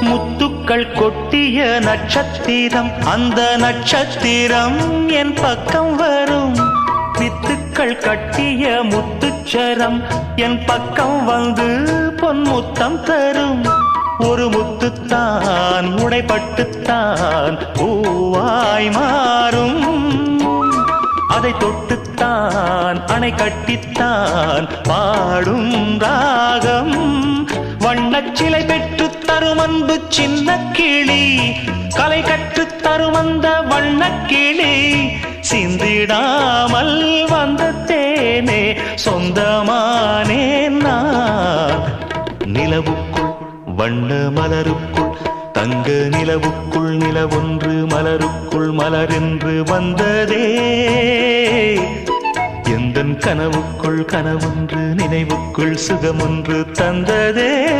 முத்துக்கள் கொட்டிய நட்சத்திரம், அந்த நட்சத்திரம் என் பக்கம் வரும். வித்துக்கள் கட்டிய முத்துச்சரம் என் பக்கம் வந்து பொன்முத்தம் தரும். ஒரு முத்துத்தான் உடைப்பட்டுத்தான் பூவாய் மாறும். அதை தொட்டுத்தான் அணை கட்டித்தான் பாடும் ராகம். வண்ணச்சிலை பெற்று தரும் அன்பு சின்ன கிளி, கலை கற்றுத் தரும் அந்த வண்ணக்கிளி. சிந்திடாமல் வந்த தேனே சொந்தமானேன் நான். நிலவுக்குள் வண்ண மலருக்குள் தங்க நிலவுக்குள் நிலவொன்று மலருக்குள் மலரென்று வந்ததே. எந்தன் கனவுக்குள் கனவொன்று நினைவுக்குள் சுகமொன்று தந்ததே.